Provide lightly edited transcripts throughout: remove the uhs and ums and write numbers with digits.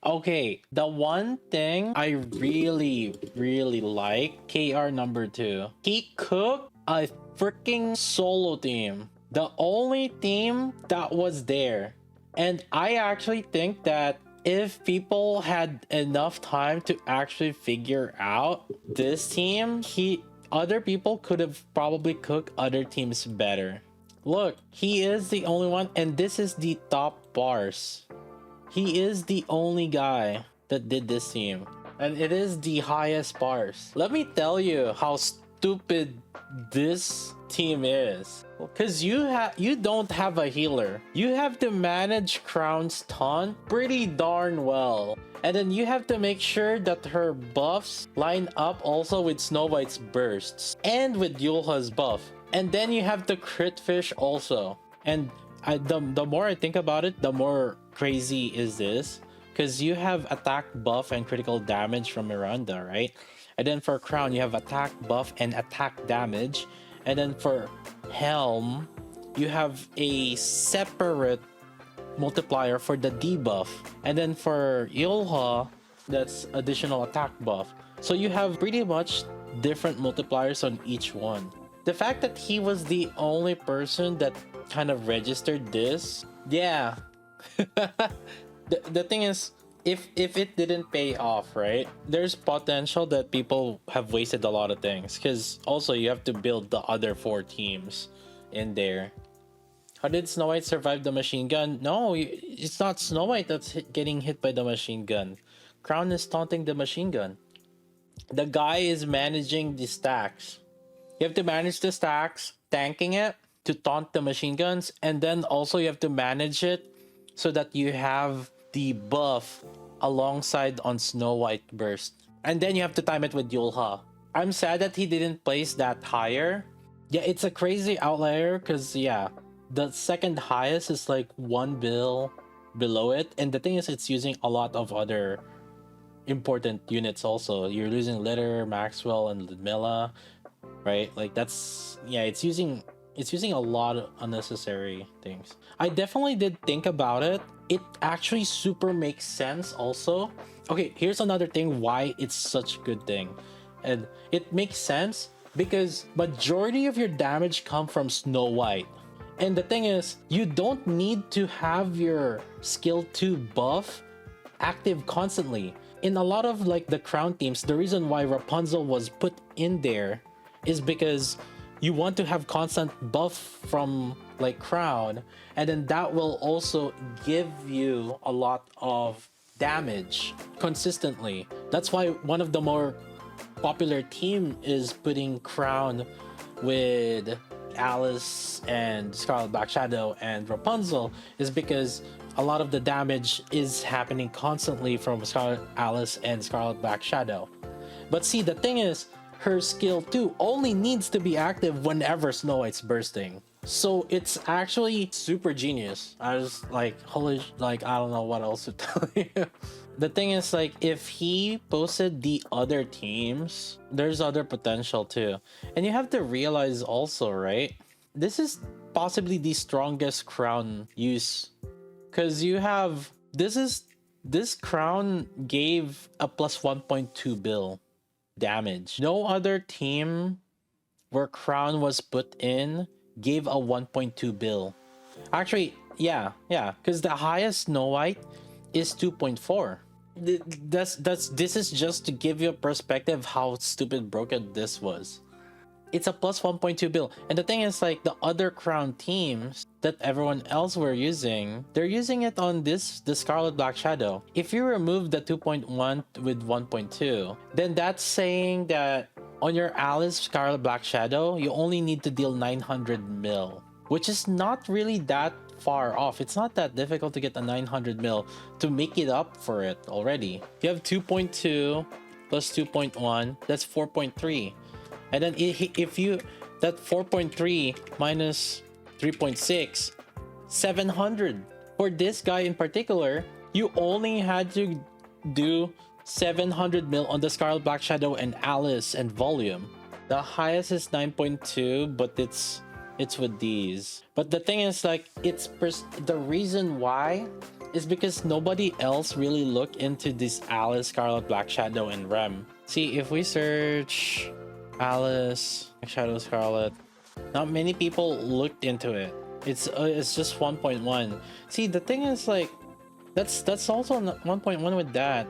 Okay, the one thing I really like KR number 2. He cooked a freaking solo team. The only team that was there. And I actually think that if people had enough time to actually figure out this team, other people could have probably cooked other teams better. Look, he is the only one, and this is the top bars. He is the only guy that did this team, and it is the highest bars. Let me tell you how stupid this team is, because you don't have a healer. You have to manage Crown's taunt pretty darn well, and then you have to make sure that her buffs line up also with Snow White's bursts and with Yulha's buff, and then you have the crit fish also. And the more I think about it, the more crazy is this, because you have attack buff and critical damage from Miranda, right? And then for Crown, you have attack buff and attack damage. And then for Helm, you have a separate multiplier for the debuff. And then for Yulha, that's additional attack buff. So you have pretty much different multipliers on each one. The fact that he was the only person that kind of registered this, yeah. The thing is, if it didn't pay off, right, there's potential that people have wasted a lot of things, because also you have to build the other 4 teams in there. How did Snow White survive the machine gun? No, it's not Snow White that's getting hit by the machine gun. Crown is taunting the machine gun. The guy is managing the stacks. You have to manage the stacks, tanking it to taunt the machine guns, and then also you have to manage it so that you have the buff alongside on Snow White burst. And then you have to time it with Yulha. I'm sad that he didn't place that higher. Yeah, it's a crazy outlier, because yeah, the second highest is like 1 bill below it. And the thing is, it's using a lot of other important units also. You're losing Litter, Maxwell, and Ludmilla, right? Like that's, yeah, it's using a lot of unnecessary things. I definitely did think about it. It actually super makes sense also. Okay, here's another thing why it's such a good thing. And it makes sense because majority of your damage come from Snow White. And the thing is, you don't need to have your skill 2 buff active constantly. In a lot of like the Crown teams, the reason why Rapunzel was put in there is because you want to have constant buff from like Crown, and then that will also give you a lot of damage consistently. That's why one of the more popular team is putting Crown with Alice and Scarlet Black Shadow and Rapunzel, is because a lot of the damage is happening constantly from Scarlet, Alice, and Scarlet Black Shadow. But see, the thing is, her skill 2 only needs to be active whenever Snow White's bursting. So it's actually super genius. I was like, holy, like, I don't know what else to tell you. The thing is, like, if he posted the other teams, there's other potential too. And you have to realize also, right? This is possibly the strongest Crown use. Because you have, this Crown gave a plus 1.2 bill damage. No other team where Crown was put in gave a 1.2 bill. Actually, yeah, because the highest Snow White is 2.4. This is just to give you a perspective how stupid broken this was. It's a plus 1.2 bill. And the thing is, like, the other Crown teams that everyone else were using, they're using it on the Scarlet Black Shadow. If you remove the 2.1 with 1.2, then that's saying that on your Alice Scarlet Black Shadow, you only need to deal 900 mil, which is not really that far off. It's not that difficult to get a 900 mil to make it up for it already. You have 2.2 plus 2.1, that's 4.3. And then if you, that 4.3 minus 3.6, 700. For this guy in particular, you only had to do 700 mil on the Scarlet Black Shadow and Alice and volume. The highest is 9.2, but it's with these. But the thing is, like, it's the reason why is because nobody else really looked into this Alice, Scarlet, Black Shadow, and Rem. See, if we search Alice, Black Shadow, Scarlet, not many people looked into it. It's just 1.1. See, the thing is like that's also 1.1 with that,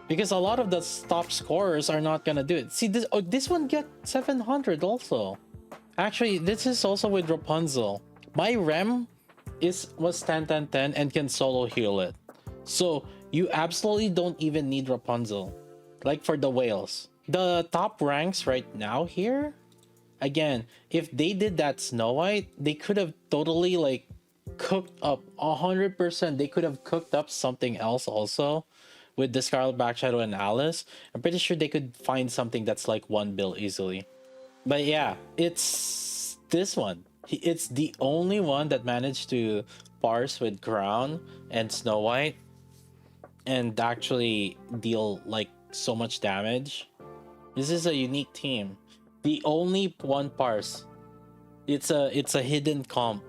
because a lot of the top scorers are not gonna do it. See, this one get 700 also. Actually, this is also with Rapunzel. My Rem was 10-10-10 and can solo heal it. So you absolutely don't even need Rapunzel. Like for the whales. The top ranks right now here, again, if they did that Snow White, they could have totally like cooked up 100%. They could have cooked up something else also with the Scarlet, Black Shadow, and Alice. I'm pretty sure they could find something that's like 1 bill easily. But yeah, it's this one. It's the only one that managed to parse with Crown and Snow White and actually deal like so much damage. This is a unique team. The only one parse. It's a hidden comp.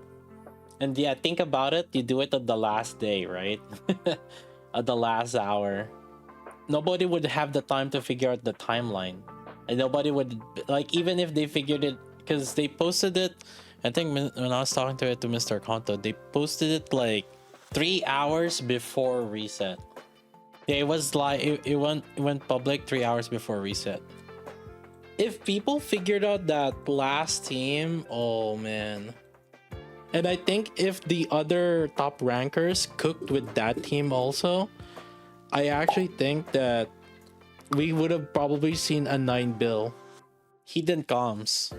And yeah, think about it. You do it at the last day, right? At the last hour. Nobody would have the time to figure out the timeline. And nobody would, like, even if they figured it, because they posted it, I think when I was talking to Mr. Konto, they posted it like 3 hours before reset. Yeah, it was like it went public 3 hours before reset. If people figured out that last team, oh man. And I think if the other top rankers cooked with that team also, I actually think that we would have probably seen a 9 bill. Hidden comms.